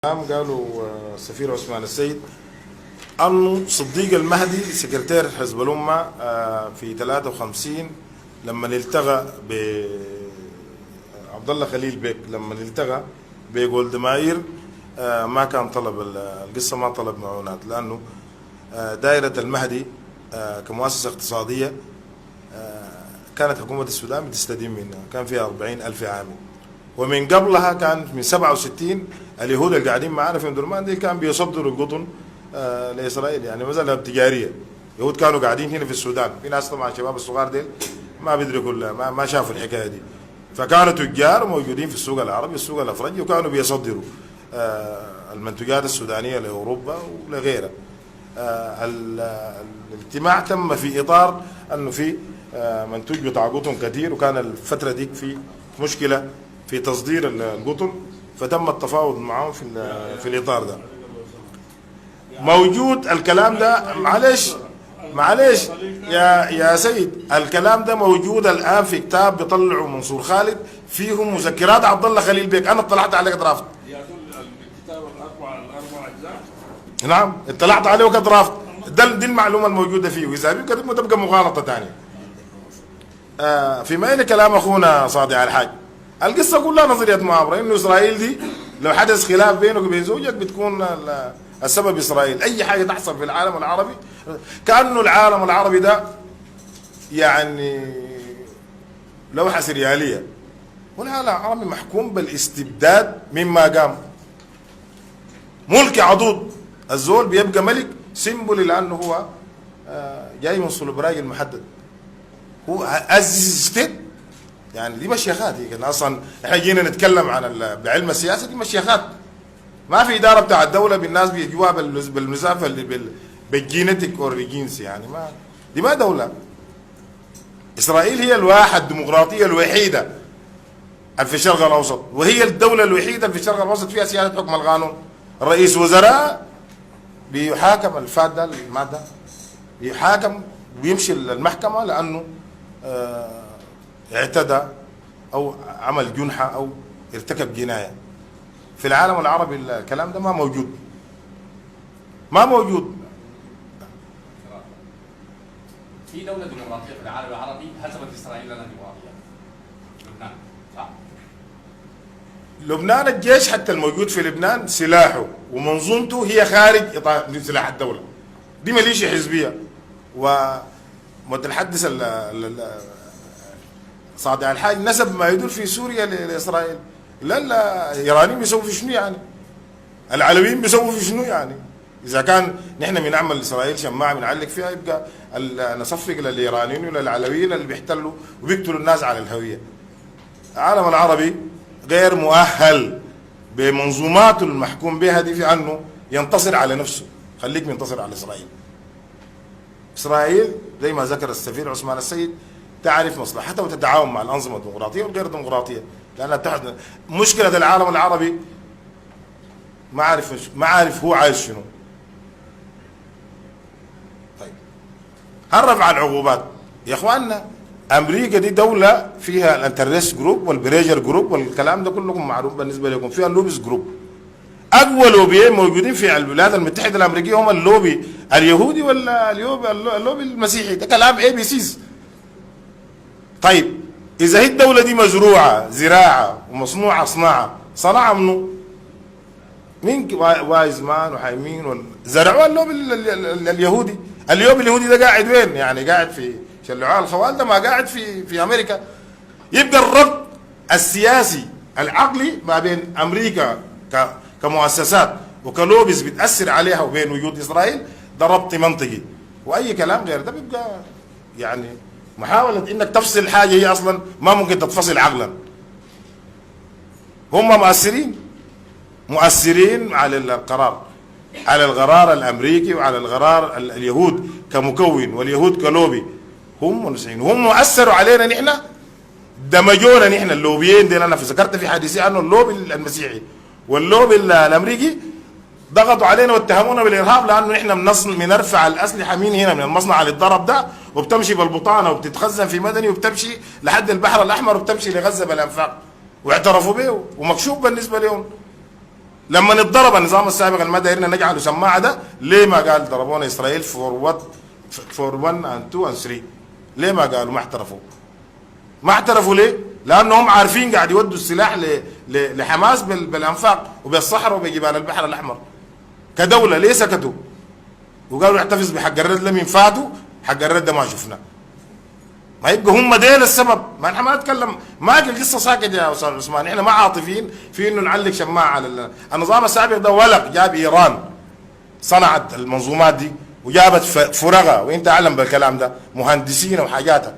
قالوا السفير عثمان السيد أنه صديق المهدي سكرتير حزب الأمة في 53 لما التغى ب عبد الله خليل بيك، لما التغى بجولد ماير ما كان طلب القصة، ما طلب معونات، لأنه دائرة المهدي كمؤسسة اقتصادية كانت حكومة السودان بتستدين منها، كان فيها 40,000 عامل، ومن قبلها كان من 67 اليهود اللي قاعدين معانا في درمان دي كان بيصدروا القطن لإسرائيل، يعني مثلا تجارية. يهود كانوا قاعدين هنا في السودان، في ناس طبعا الشباب الصغار ديل ما بيدركوا ما شافوا الحكاية دي، فكانوا تجار موجودين في السوق العربي السوق الأفرنجي، وكانوا بيصدروا المنتجات السودانية لأوروبا ولغيرها. الاجتماع تم في إطار أنه في منتوج بتاع قطن كثير، وكان الفترة دي في مشكلة في تصدير القطن، فتم التفاوض معهم في الإطار ده. موجود الكلام ده، معلش يا سيد، الكلام ده موجود الآن في كتاب بيطلعوا منصور خالد فيه مذكرات عبد الله خليل بيك، أنا اطلعت عليه درافت. الكتاب الأربع أجزاء؟ نعم اطلعت عليه كدرافت، دي المعلومة الموجودة فيه، وإذا بيكتب تبقى مغالطة ثانية. فيما إلى كلام أخونا صادق الحاج، القصة كلها نظرية مؤامرة، إنه إسرائيل دي لو حدث خلاف بينك وبين زوجك بتكون السبب إسرائيل. أي حاجة تحصل في العالم العربي كأنه العالم العربي ده يعني لوحة سريالية، والعالم العربي محكوم بالاستبداد مما قام. ملك عضوض، الزول بيبقى ملك سيمبولي لأنه هو جاي من صلب راجل محدد، هو أزز ستيت. يعني دي مشيخات، هي كان اصلا احنا جينا نتكلم عن بعلم السياسه، دي مشيخات. ما في اداره بتاع الدوله بالناس بيجوها بالمسافه اللي بالجينيتيك اور الجنس، يعني دي ما دوله. اسرائيل هي الديمقراطيه الوحيده في الشرق الاوسط، وهي الدوله الوحيده في الشرق الاوسط فيها سياده حكم القانون. الرئيس وزراء بيحاكم الفات ده الماده، بيحاكم ويمشي المحكمه لانه اعتدى او عمل جنحه او ارتكب جنايه. في العالم العربي الكلام ده ما موجود، ما موجود. في دولة ديمقراطية في العالم العربي هزمت اسرائيل لنا ديمقراطية، لبنان، صح؟ لبنان الجيش حتى الموجود في لبنان سلاحه ومنظومته هي خارج اطار سلاح الدولة، دي ميليشيا حزبية. ومتحدث صادق الحاج نسب ما يدور في سوريا لاسرائيل. لا الايرانيين بيسووا في شنو يعني؟ العلويين بيسووا في شنو يعني؟ اذا كان نحن بنعمل اسرائيل شماعه بنعلق فيها، يبقى نصفق للايرانيين وللعلويين اللي بيحتلوا وبيقتلوا الناس على الهويه. العالم العربي غير مؤهل بمنظوماته المحكوم بها دي في انه ينتصر على نفسه، خليك منتصر على اسرائيل. اسرائيل زي ما ذكر السفير عثمان السيد تعرف مصلحتها وتتعاون مع الأنظمة الديمقراطية والغير الديمقراطية، لأنها تحت مشكلة العالم العربي ما عارف هو عايز شنو. طيب هنرفع العقوبات يا اخواننا. امريكا دي دولة فيها الانترست جروب والبريجر جروب والكلام ده كلكم معروف بالنسبة لكم، فيها اللوبيز جروب. اقوى لوبيين موجودين في الولايات المتحدة الامريكية هم اللوبي اليهودي ولا اللوبي المسيحي، ده كلام اي بي سيز. طيب إذا هي الدولة دي مزروعة زراعة ومصنوعة صناعة، صناعة منو؟ مين؟ وايزمان وحايمين زرعوها اللوب اليهودي. اللوب اليهودي ده قاعد وين؟ يعني قاعد في شلعوها الخوال ده، ما قاعد في أمريكا. يبقى الربط السياسي العقلي ما بين أمريكا كمؤسسات وكلوبز بتأثر عليها وبين وجود إسرائيل، ده ربط منطقي. وأي كلام غير ده بيبقى يعني محاولة انك تفصل حاجة هي اصلا ما ممكن تتفصل عقلا. هم مؤثرين على القرار الامريكي وعلى القرار اليهود كمكون واليهود كلوبي، هم منسعين، هم اثروا علينا نحن، دمجونا نحن اللوبيين دي. انا ذكرت في حديثي عنه اللوبي المسيحي واللوبي الامريكي ضغطوا علينا واتهمونا بالارهاب، لانه احنا بنرفع الاسلحه من هنا من المصنع اللي اتضرب ده، وبتمشي بالبطانه وبتتخزن في مدني وبتمشي لحد البحر الاحمر وبتمشي لغزه بالانفاق، واعترفوا به ومكشوف بالنسبه لهم. لما اتضرب النظام السابق المدني نجعله سماعه ده، ليه ما قال ضربونا اسرائيل فور 1 and 2 and 3؟ ليه ما قالوا؟ ما اعترفوا. ما اعترفوا ليه؟ لانهم عارفين قاعد يودوا السلاح لحماس بالانفاق وبالصحراء وبجبال البحر الاحمر. كدوله ليه سكتوا؟ وقالوا نحتفظ بحق الرد لمن فاتوا، حق الرد ده ما شفناه. ما يبقى هم ديل السبب، ما نحن ما نتكلم، ما القصه ساكت يا استاذ عثمان، احنا ما عاطفيين في انه نعلق شماعه على النظام السابق ده. ولق جاب ايران صنعت المنظومات دي وجابت فرغه، وانت اعلم بالكلام ده، مهندسين وحاجاتها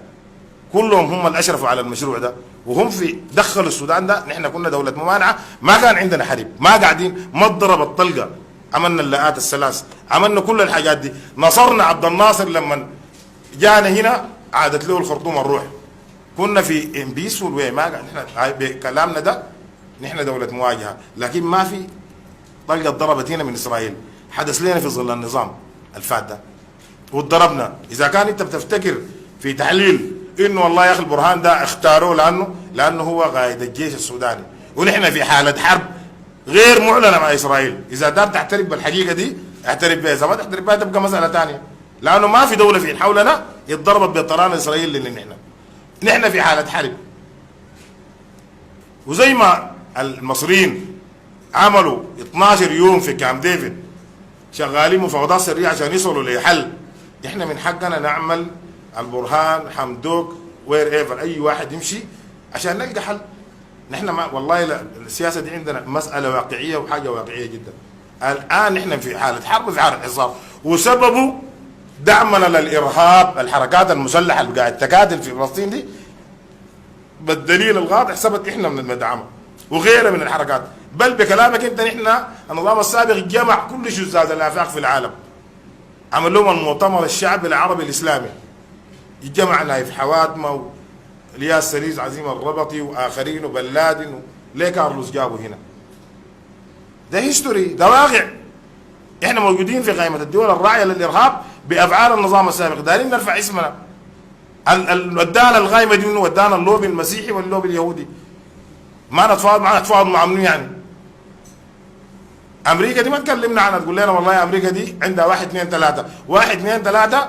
كلهم هم اللي اشرفوا على المشروع ده، وهم في دخلوا السودان ده. نحن كنا دوله ممانعه، ما كان عندنا حرب، ما قاعدين، ما ضربت طلقه، عملنا اللاءات الثلاث، عملنا كل الحاجات دي، نصرنا عبد الناصر لما جانا هنا عادت له الخرطوم الروح. كنا في بيسفول واي، ما نحن بكلامنا ده نحن دوله مواجهه، لكن ما في طلقه ضربت هنا من اسرائيل. حدث لنا في ظل النظام الفات ده واتضربنا. اذا كان انت بتفتكر في تحليل انه والله يا اخي البرهان ده اختاروه لانه هو قائد الجيش السوداني، ونحن في حاله حرب غير معلنه مع اسرائيل. اذا دار تعترف بالحقيقه دي اعترف بها، اذا ما تعترف بها تبقى مساله ثانيه، لانه ما في دوله في حولنا اتضربت بطيران اسرائيل اللي نحن في حاله حرب. وزي ما المصريين عملوا 12 يوم في كام ديفيد شغالين مفاوضات سريه عشان يصلوا لحل، احنا من حقنا نعمل البرهان، حمدوك، وير ايفر، اي واحد يمشي عشان نلقى حل. نحن ما والله لا، السياسه دي عندنا مساله واقعيه وحاجه واقعيه جدا. الان نحن في حاله حرب، في حاله حصار، وسببه دعمنا للارهاب، الحركات المسلحه اللي قاعد تقاتل في فلسطين دي بالدليل القاطع ثبت احنا من المدعمه وغيرها من الحركات. بل بكلامك انت نحن النظام السابق جمع كل شذاذ الافاق في العالم، عمل لهم المؤتمر الشعبي العربي الاسلامي، يجمع نايف حواتمه والياس سليز عزيم الربطي واخرين وبلادن، ليه كارلوس جابوا هنا؟ ده هيستوري، ده واقع. احنا موجودين في قائمه الدول الراعيه للارهاب بافعال النظام السابق، دايرين نرفع اسمنا. ودانا القائمه دي منه، ودانا اللوبي المسيحي واللوبي اليهودي. ما نتفاوض مع منو يعني؟ امريكا دي ما تكلمنا عنها، تقول لنا والله امريكا دي عندها 1 2 3 1 2 3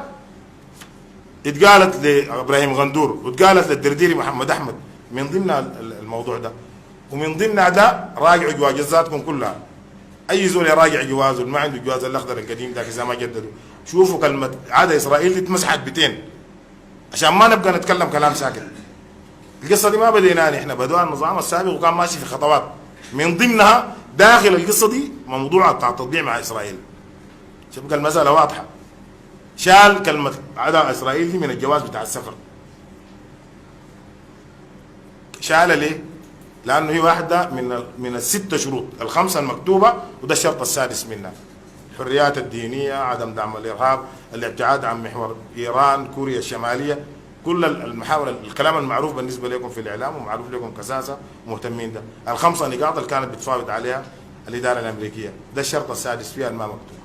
اتقالت لابراهيم غندور واتقالت للدرديري محمد احمد من ضمن الموضوع ده، ومن ضمن ده راجعوا جوازاتكم كلها. اي زول يراجع جوازه اللي ما عنده الجواز الاخضر القديم ده اذا ما جددوا، شوفوا كلمه عاده اسرائيل دي اتمسحت بتين عشان ما نبقى نتكلم كلام ساكت. القصه دي ما بديناها احنا، بدوها النظام السابق وكان ماشي في خطوات، من ضمنها داخل القصه دي موضوع بتاع التطبيع مع اسرائيل. تبقى المساله واضحه. شال كلمه عدا اسرائيل دي من الجواز بتاع السفر. شالها ليه؟ لانه هي واحده من الست شروط، الخمسه المكتوبه، وده الشرط السادس منها. الحريات الدينيه، عدم دعم الارهاب، الابتعاد عن محور ايران، كوريا الشماليه، كل المحاور، الكلام المعروف بالنسبه لكم في الاعلام ومعروف لكم كساسه ومهتمين ده. الخمسه نقاط اللي كانت بتفاوض عليها الاداره الامريكيه، ده الشرط السادس فيها ما مكتوب.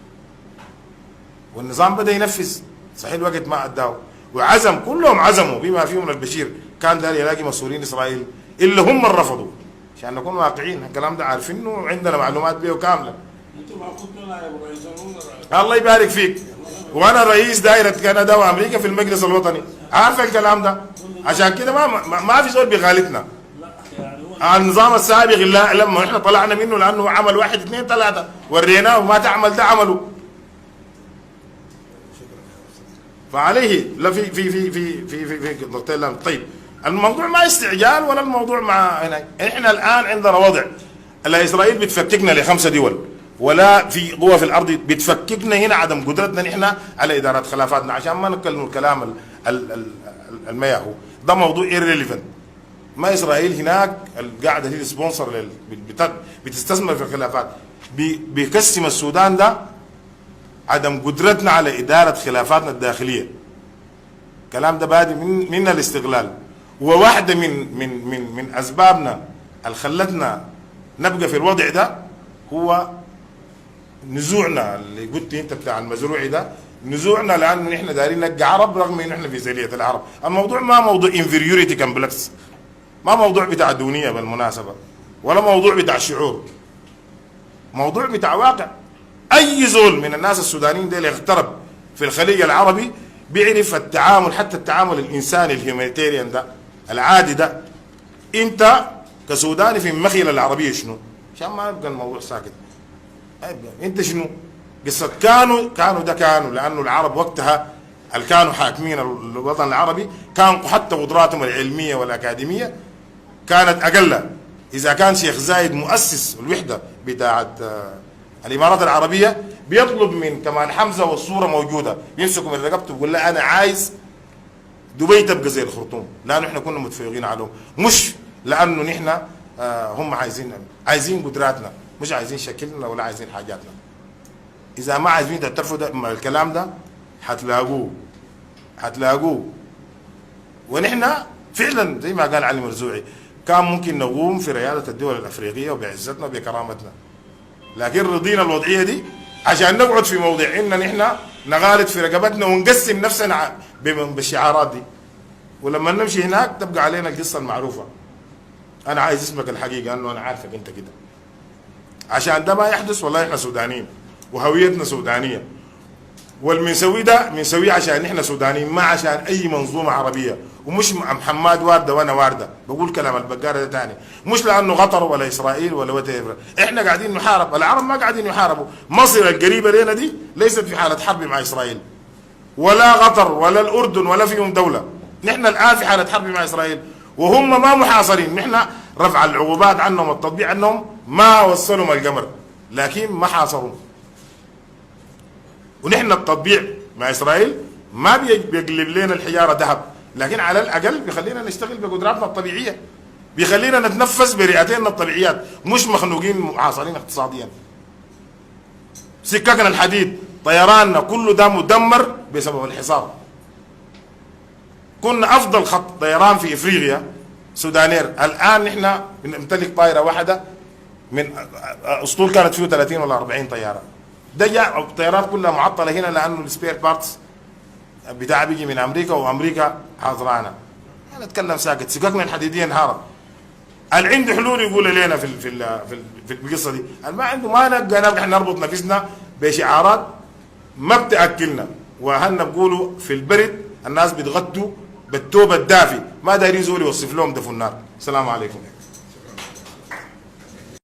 والنظام بدا ينفذ، صحيح الوقت ما اداه، وعزم كلهم عزموا بما فيهم البشير، كان داري يلاقي مسؤولين اسرائيل اللي هم اللي رفضوا. عشان نكون واقعيين، الكلام ده عارفينه وعندنا معلومات به كامله. انتم ما كنتوا نائب رئيس الوزراء. الله يبارك فيك. وانا رئيس دائره كندا وامريكا في المجلس الوطني، عارف الكلام ده. عشان كده ما في زول بيخالفنا. النظام السابق لما احنا طلعنا منه لانه عمل 1 2 3 وريناه، وما تعمل ده عمله. فعليه لا في في في في في في في نقطتين. طيب الموضوع ما استعجال ولا الموضوع مع هنا. احنا الان عندنا وضع، اسرائيل بتفككنا ل5 دول، ولا في قوة في الارض بتفككنا هنا، عدم قدرتنا نحن على ادارة خلافاتنا، عشان ما نتكلم الكلام المياهو ده موضوع irrelevant. ما اسرائيل هناك القاعده هي سبونسر بتستثمر في الخلافات، بيقسم السودان ده عدم قدرتنا على اداره خلافاتنا الداخليه. الكلام ده بادي من الاستغلال، وواحده من اسبابنا اللي خلتنا نبقى في الوضع ده هو نزوعنا اللي قلت انت بتاع المزروعي ده، نزوعنا لانه نحن دايرين نبقى عرب رغم انه احنا في جزيره العرب. الموضوع ما موضوع انفيريوريتي كومبلكس، ما موضوع بتاع دونيه بالمناسبه، ولا موضوع بتاع شعور. موضوع بتاع واقع. اي زول من الناس السودانيين ديل يغترب في الخليج العربي بيعرف التعامل، حتى التعامل الانساني الهيومانيتيريان ده العادي ده. انت كسوداني في المخيله العربيه شنو؟ عشان ما يبقى الموضوع ساكت. انت شنو؟ قصه كانوا لانه العرب وقتها اللي كانوا حاكمين الوطن العربي كان حتى قدراتهم العلميه والاكاديميه كانت اقل. اذا كان شيخ زايد مؤسس الوحده بتاعت الامارات العربيه بيطلب من كمان حمزه والصوره موجوده، بيمسكوا من رقبته بيقول له انا عايز دبي تبقى زي الخرطوم، لانه احنا كنا متفوقين عليهم، مش لانه نحن هم عايزين قدراتنا، مش عايزين شكلنا ولا عايزين حاجاتنا. اذا ما عايزين تعترفوا الكلام ده حتلاقوه. ونحن فعلا زي ما قال علي مرزوعي كان ممكن نقوم في رياده الدول الافريقيه وبعزتنا وبكرامتنا، لكن رضينا الوضعيه دي عشان نقعد في موضع ان نحن نغالط في رقبتنا ونقسم نفسنا بالشعارات دي، ولما نمشي هناك تبقى علينا القصه المعروفه. انا عايز اسمك الحقيقي انه انا عارفك انت كده. عشان ده ما يحدث والله احنا سودانيين وهويتنا سودانيه، والمنسوي ده بنسويه عشان احنا سودانيين، ما عشان اي منظومه عربيه. ومش محمد وارده وانا وارده، بقول كلام البقاره ده تاني، مش لانه قطر ولا اسرائيل ولا وات. احنا قاعدين نحارب، العرب ما قاعدين يحاربوا. مصر القريبه لنا دي ليست في حاله حرب مع اسرائيل، ولا قطر ولا الاردن ولا فيهم دوله. نحن الان في حاله حرب مع اسرائيل وهم ما محاصرين. نحن رفع العقوبات عنهم والتطبيع عنهم ما وصلهم القمر، لكن ما حاصروا. ونحن التطبيع مع اسرائيل ما بيقلب لنا الحجاره ذهب، لكن على الاقل بيخلينا نشتغل بقدراتنا الطبيعيه، بيخلينا نتنفس برئتنا الطبيعيات، مش مخنوقين محاصرين اقتصاديا. سككنا الحديد، طيراننا كله ده مدمر بسبب الحصار. كنا افضل خط طيران في افريقيا سودانير، الان نحن بنمتلك طائره واحده من اسطول كانت فيه 30 ولا 40 طياره. ده جاء الطيارات كلها معطله هنا لانه السبير بارتس بتاع بيجي من امريكا، وامريكا حاضرانا. انا اتكلم ساكت، سككنا الحديديه انهارت. اللي عنده حلول يقول لنا في القصه دي، اللي ما عنده ما نبقى نربط نفسنا بشعارات ما بتاكلنا. واهلنا بيقولوا في البرد الناس بيتغدوا بالتوب الدافي، ما دايرين زول يوصف لهم ده في النار. السلام عليكم.